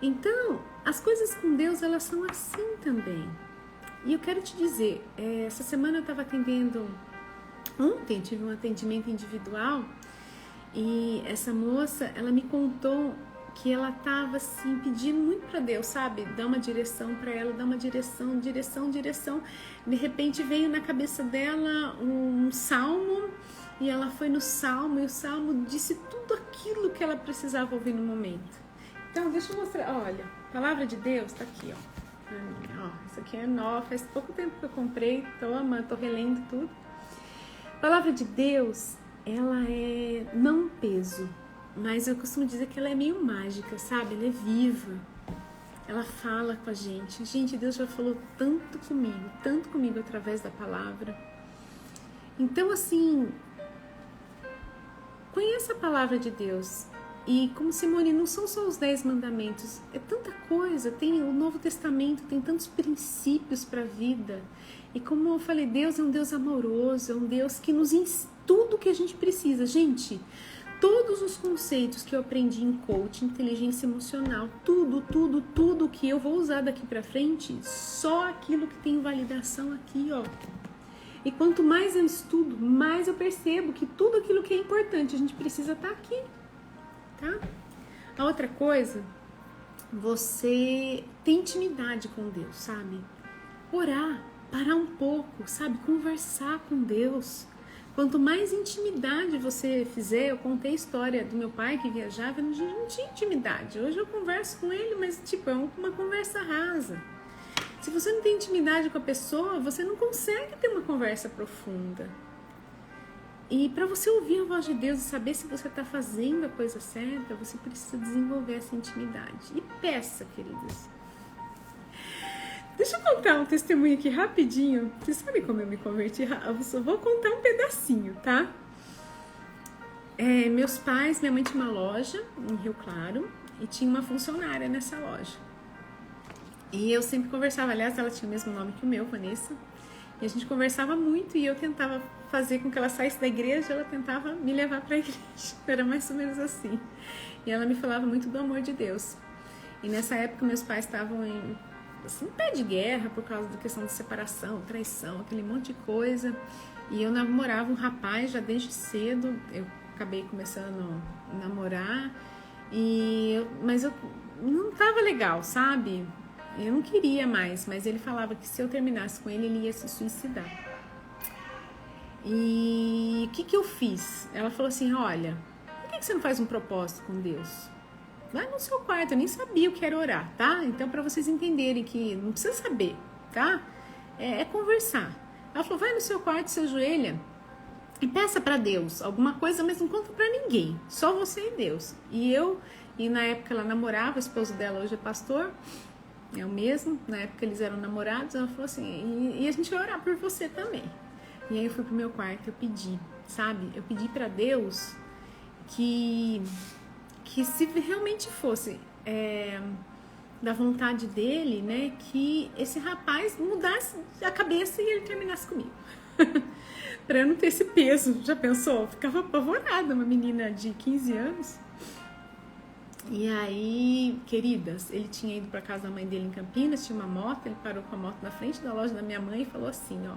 Então, as coisas com Deus, elas são assim também. E eu quero te dizer, essa semana eu estava atendendo, ontem tive um atendimento individual, E essa moça, ela me contou que ela estava assim pedindo muito para Deus, sabe? Dar uma direção para ela, dar uma direção. De repente veio na cabeça dela um salmo e ela foi no salmo e o salmo disse tudo aquilo que ela precisava ouvir no momento. Então, deixa eu mostrar. Olha, a palavra de Deus tá aqui, ó. Isso aqui é nova, faz pouco tempo que eu comprei, tô relendo tudo. A palavra de Deus, ela é não um peso, mas eu costumo dizer que ela é meio mágica, sabe? Ela é viva, ela fala com a gente. Gente, Deus já falou tanto comigo através da palavra. Então, assim, conheça a palavra de Deus. E como Simone, não são só os 10 mandamentos, é tanta coisa, tem o Novo Testamento, tem tantos princípios para a vida. E como eu falei, Deus é um Deus amoroso, é um Deus que nos ensina tudo que a gente precisa. Gente, todos os conceitos que eu aprendi em coaching, inteligência emocional, tudo que eu vou usar daqui para frente, só aquilo que tem validação aqui, ó. E quanto mais eu estudo, mais eu percebo que tudo aquilo que é importante, a gente precisa estar aqui. Tá? A outra coisa, você tem intimidade com Deus, sabe? Orar, parar um pouco, sabe? Conversar com Deus. Quanto mais intimidade você fizer, eu contei a história do meu pai que viajava, a gente não tinha intimidade. Hoje eu converso com ele, mas tipo, é uma conversa rasa. Se você não tem intimidade com a pessoa, você não consegue ter uma conversa profunda. E para você ouvir a voz de Deus e saber se você está fazendo a coisa certa, você precisa desenvolver essa intimidade. E peça, queridas. Deixa eu contar um testemunho aqui rapidinho. Vocês sabem como eu me converti? Eu só vou contar um pedacinho, tá? Meus pais, minha mãe tinha uma loja em Rio Claro e tinha uma funcionária nessa loja. E eu sempre conversava, aliás, ela tinha o mesmo nome que o meu, Vanessa. E a gente conversava muito e eu tentava fazer com que ela saísse da igreja, ela tentava me levar para a igreja. Era mais ou menos assim. E ela me falava muito do amor de Deus. E nessa época meus pais estavam em pé de guerra por causa da questão de separação, traição, aquele monte de coisa. E eu namorava um rapaz já desde cedo. Eu acabei começando a namorar. Mas eu não estava legal, sabe? Eu não queria mais, mas ele falava que se eu terminasse com ele, ele ia se suicidar. E o que eu fiz? Ela falou assim, olha, por que você não faz um propósito com Deus? Vai no seu quarto, eu nem sabia o que era orar, tá? Então, para vocês entenderem que não precisa saber, tá? É conversar. Ela falou, vai no seu quarto, se ajoelha e peça para Deus alguma coisa, mas não conta para ninguém, só você e Deus. E na época ela namorava, o esposo dela hoje é pastor, é o mesmo, na época eles eram namorados, ela falou assim, e a gente vai orar por você também. E aí eu fui pro meu quarto, eu pedi, sabe? Eu pedi pra Deus que se realmente fosse da vontade dele, né, que esse rapaz mudasse a cabeça e ele terminasse comigo. Pra eu não ter esse peso, já pensou? Eu ficava apavorada, uma menina de 15 anos. E aí, queridas, ele tinha ido pra casa da mãe dele em Campinas, tinha uma moto, ele parou com a moto na frente da loja da minha mãe e falou assim, ó,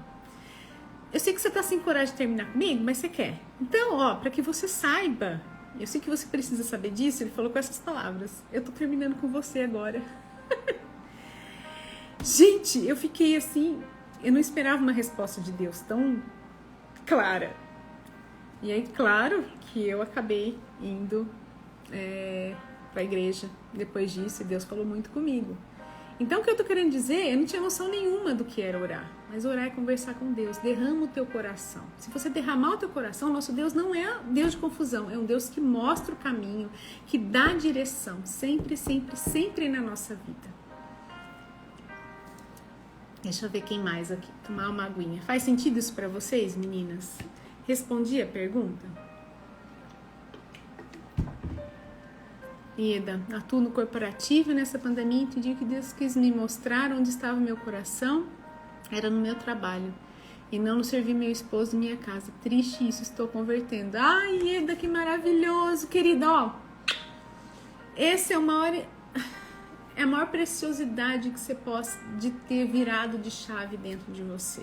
eu sei que você tá sem coragem de terminar comigo, mas você quer. Então, ó, pra que você saiba, eu sei que você precisa saber disso, ele falou com essas palavras, eu tô terminando com você agora. Gente, eu fiquei assim, eu não esperava uma resposta de Deus tão clara. E aí, claro que eu acabei indo pra igreja depois disso, e Deus falou muito comigo. Então, o que eu tô querendo dizer, eu não tinha noção nenhuma do que era orar, mas orar é conversar com Deus, derrama o teu coração. Se você derramar o teu coração, nosso Deus não é Deus de confusão, é um Deus que mostra o caminho, que dá direção, sempre, sempre, sempre na nossa vida. Deixa eu ver quem mais aqui, tomar uma aguinha. Faz sentido isso pra vocês, meninas? Respondi a pergunta? Eda, atuo no corporativo e nessa pandemia entendi que Deus quis me mostrar onde estava o meu coração, era no meu trabalho e não no servir meu esposo e minha casa. Triste isso, estou convertendo. Ai, Eda, que maravilhoso, querida, ó. Esse é a maior preciosidade que você possa de ter virado de chave dentro de você.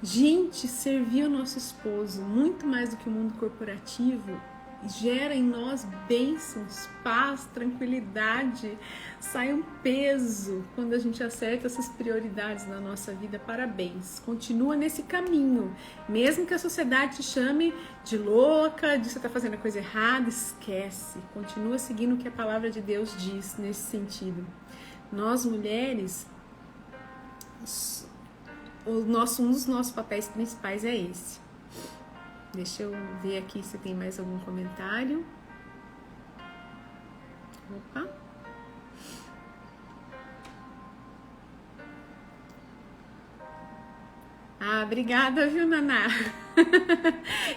Gente, servir o nosso esposo, muito mais do que o mundo corporativo, gera em nós bênçãos, paz, tranquilidade. Sai um peso quando a gente acerta essas prioridades na nossa vida. Parabéns, continua nesse caminho. Mesmo que a sociedade te chame de louca, de você estar fazendo a coisa errada, esquece. Continua seguindo o que a palavra de Deus diz nesse sentido. Nós mulheres, um dos nossos papéis principais é esse. Deixa eu ver aqui se tem mais algum comentário. Opa. Obrigada, viu, Naná?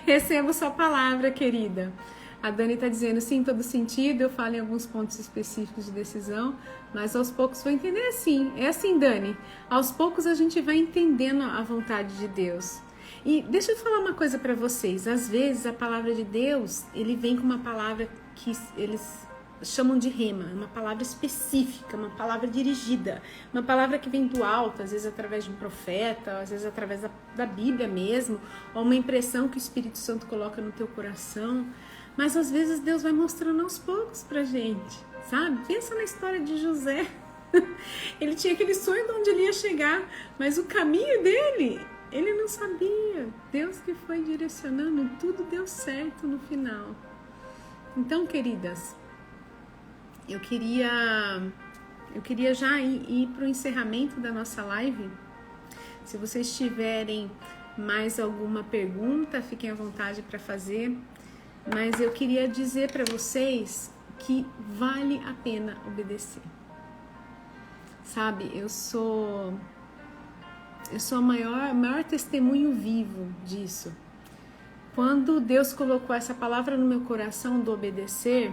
Recebo sua palavra, querida. A Dani tá dizendo, sim, todo sentido, eu falo em alguns pontos específicos de decisão, mas aos poucos vou entender assim. É assim, Dani, aos poucos a gente vai entendendo a vontade de Deus. E deixa eu falar uma coisa para vocês. Às vezes a palavra de Deus, ele vem com uma palavra que eles chamam de rema, uma palavra específica, uma palavra dirigida, uma palavra que vem do alto, às vezes através de um profeta, às vezes através da Bíblia mesmo, ou uma impressão que o Espírito Santo coloca no teu coração. Mas às vezes Deus vai mostrando aos poucos pra gente, sabe? Pensa na história de José. Ele tinha aquele sonho de onde ele ia chegar, mas o caminho dele, ele não sabia. Deus que foi direcionando, tudo deu certo no final. Então, queridas, eu queria já ir para o encerramento da nossa live. Se vocês tiverem mais alguma pergunta, fiquem à vontade para fazer. Mas eu queria dizer para vocês que vale a pena obedecer. Sabe, eu sou o maior testemunho vivo disso. Quando Deus colocou essa palavra no meu coração do obedecer,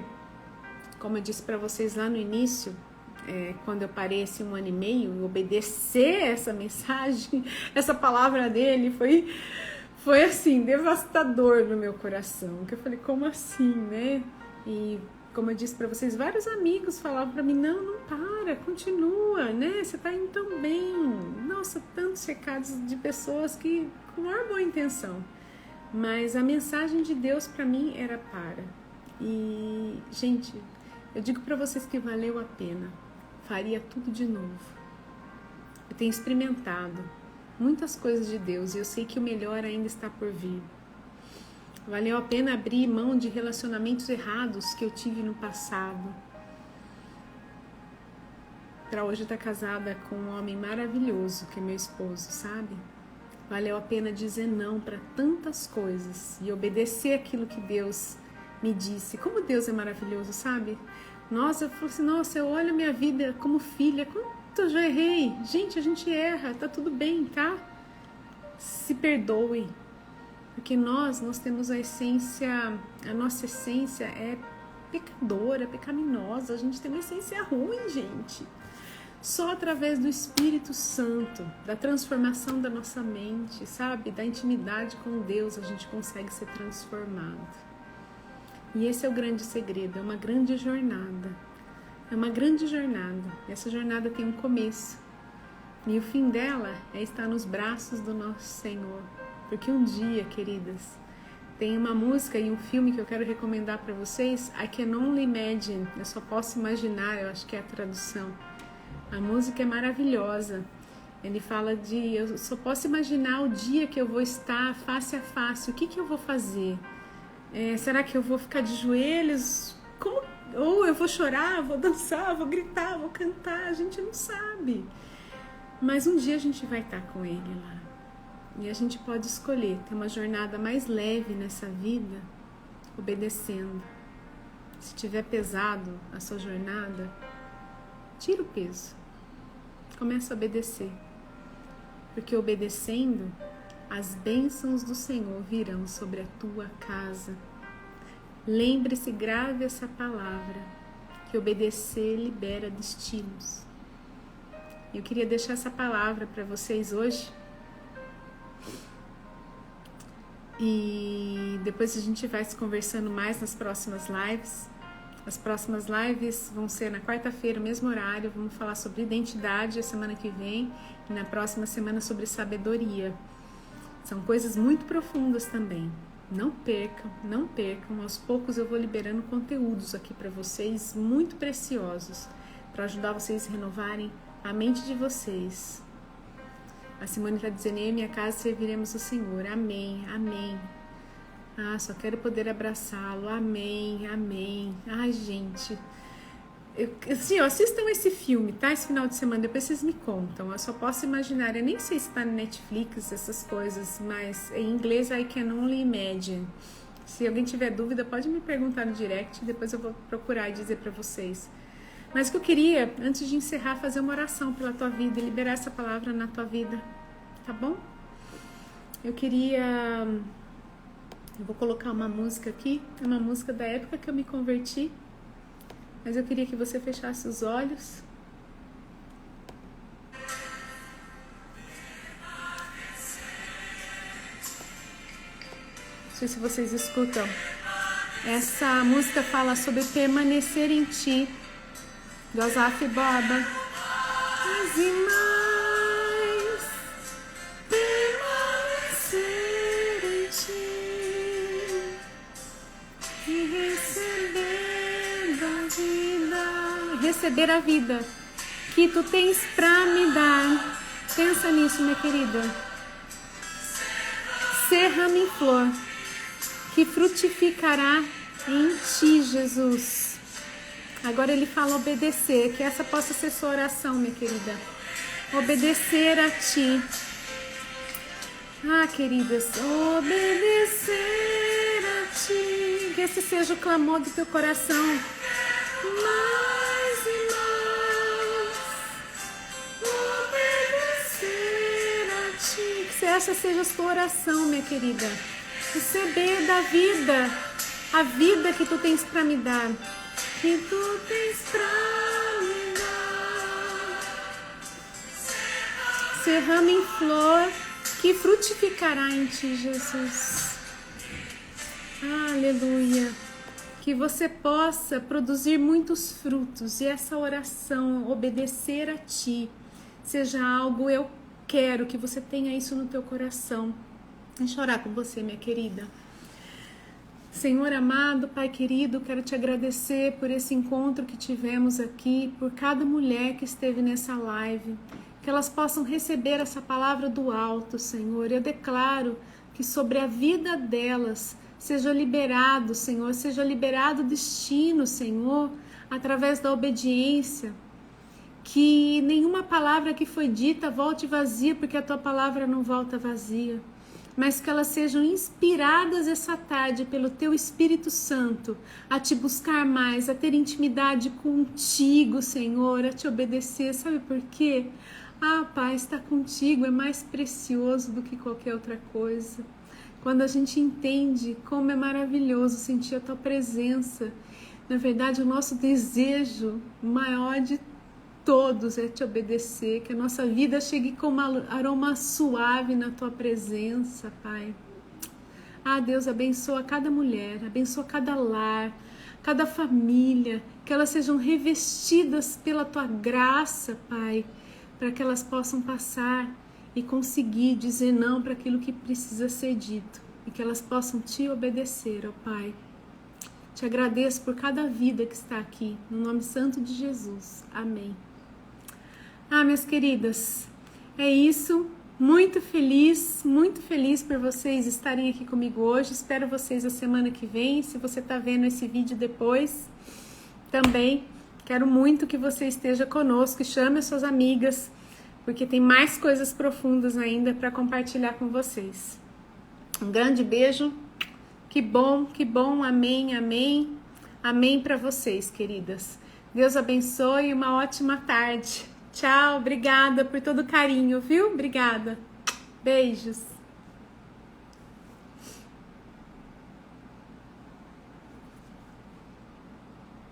como eu disse para vocês lá no início, quando eu parei esse 1 ano e meio, obedecer essa mensagem, essa palavra dele foi assim, devastador no meu coração. Que eu falei, como assim, né? E como eu disse para vocês, vários amigos falavam para mim, não para, continua, né? Você tá indo tão bem. Nossa, tantos recados de pessoas que com a maior boa intenção. Mas a mensagem de Deus para mim era para. E, gente, eu digo para vocês que valeu a pena. Faria tudo de novo. Eu tenho experimentado muitas coisas de Deus e eu sei que o melhor ainda está por vir. Valeu a pena abrir mão de relacionamentos errados que eu tive no passado, para hoje estar casada com um homem maravilhoso que é meu esposo, sabe? Valeu a pena dizer não para tantas coisas e obedecer aquilo que Deus me disse. Como Deus é maravilhoso, sabe? Nossa, eu falo assim, nossa, eu olho minha vida como filha, quanto eu já errei. Gente, a gente erra, tá tudo bem, tá? Se perdoe. Porque nós temos a nossa essência é pecadora, pecaminosa, a gente tem uma essência ruim, gente. Só através do Espírito Santo, da transformação da nossa mente, sabe? Da intimidade com Deus, a gente consegue ser transformado. E esse é o grande segredo, é uma grande jornada. É uma grande jornada. E essa jornada tem um começo. E o fim dela é estar nos braços do nosso Senhor. Porque um dia, queridas, tem uma música e um filme que eu quero recomendar para vocês, I Can Only Imagine, eu só posso imaginar, eu acho que é a tradução. A música é maravilhosa. Ele fala eu só posso imaginar o dia que eu vou estar face a face, o que eu vou fazer? Será que eu vou ficar de joelhos? Ou eu vou chorar, vou dançar, vou gritar, vou cantar, a gente não sabe. Mas um dia a gente vai estar com ele lá. E a gente pode escolher ter uma jornada mais leve nessa vida, obedecendo. Se tiver pesado a sua jornada, tira o peso. Começa a obedecer. Porque obedecendo, as bênçãos do Senhor virão sobre a tua casa. Lembre-se, grave essa palavra, que obedecer libera destinos. Eu queria deixar essa palavra para vocês hoje. E depois a gente vai se conversando mais nas próximas lives. As próximas lives vão ser na quarta-feira, mesmo horário. Vamos falar sobre identidade a semana que vem. E na próxima semana sobre sabedoria. São coisas muito profundas também. Não percam, não percam. Aos poucos eu vou liberando conteúdos aqui para vocês muito preciosos, para ajudar vocês a renovarem a mente de vocês. A Simone está dizendo, em minha casa serviremos o Senhor. Amém, amém. Ah, só quero poder abraçá-lo. Amém, amém. Ai, gente. Assistam esse filme, tá? Esse final de semana, depois vocês me contam. Eu só posso imaginar, eu nem sei se tá no Netflix, essas coisas, mas em inglês I can only imagine. Se alguém tiver dúvida, pode me perguntar no direct, depois eu vou procurar e dizer pra vocês. Mas o que eu queria, antes de encerrar, fazer uma oração pela tua vida e liberar essa palavra na tua vida, tá bom? Eu vou colocar uma música aqui, é uma música da época que eu me converti, mas eu queria que você fechasse os olhos. Não sei se vocês escutam. Essa música fala sobre permanecer em ti, do Asaf Borba. Mais e mais permanecer em ti e receber a vida que tu tens pra me dar. Pensa nisso, minha querida. Ser ramo em flor que frutificará em ti, Jesus. Agora ele fala obedecer, que essa possa ser sua oração, minha querida. Obedecer a ti. Ah, queridas, obedecer a ti. Que esse seja o clamor do teu coração. Mais e mais obedecer a ti. Que essa seja a sua oração, minha querida. Receber da vida, a vida que tu tens para me dar. Que tu tens pra me dar. Ser ramo em flor que frutificará em ti, Jesus. Aleluia. Que você possa produzir muitos frutos e essa oração, obedecer a ti, seja algo, eu quero que você tenha isso no teu coração. Deixa eu orar com você, minha querida. Senhor amado, Pai querido, quero te agradecer por esse encontro que tivemos aqui, por cada mulher que esteve nessa live, que elas possam receber essa palavra do alto, Senhor. Eu declaro que sobre a vida delas seja liberado, Senhor, seja liberado o destino, Senhor, através da obediência. Que nenhuma palavra que foi dita volte vazia, porque a tua palavra não volta vazia. Mas que elas sejam inspiradas essa tarde pelo Teu Espírito Santo a Te buscar mais, a ter intimidade contigo, Senhor, a Te obedecer. Sabe por quê? Ah, Pai, estar contigo é mais precioso do que qualquer outra coisa. Quando a gente entende como é maravilhoso sentir a Tua presença, na verdade o nosso desejo maior de todos é te obedecer, que a nossa vida chegue com um aroma suave na tua presença, Pai. Ah, Deus, abençoa cada mulher, abençoa cada lar, cada família, que elas sejam revestidas pela tua graça, Pai, para que elas possam passar e conseguir dizer não para aquilo que precisa ser dito e que elas possam te obedecer, ó Pai. Te agradeço por cada vida que está aqui, no nome santo de Jesus. Amém. Ah, minhas queridas, é isso. Muito feliz por vocês estarem aqui comigo hoje. Espero vocês a semana que vem. Se você está vendo esse vídeo depois, também quero muito que você esteja conosco e chame as suas amigas, porque tem mais coisas profundas ainda para compartilhar com vocês. Um grande beijo. Que bom, amém, amém. Amém para vocês, queridas. Deus abençoe e uma ótima tarde. Tchau, obrigada por todo o carinho, viu? Obrigada. Beijos.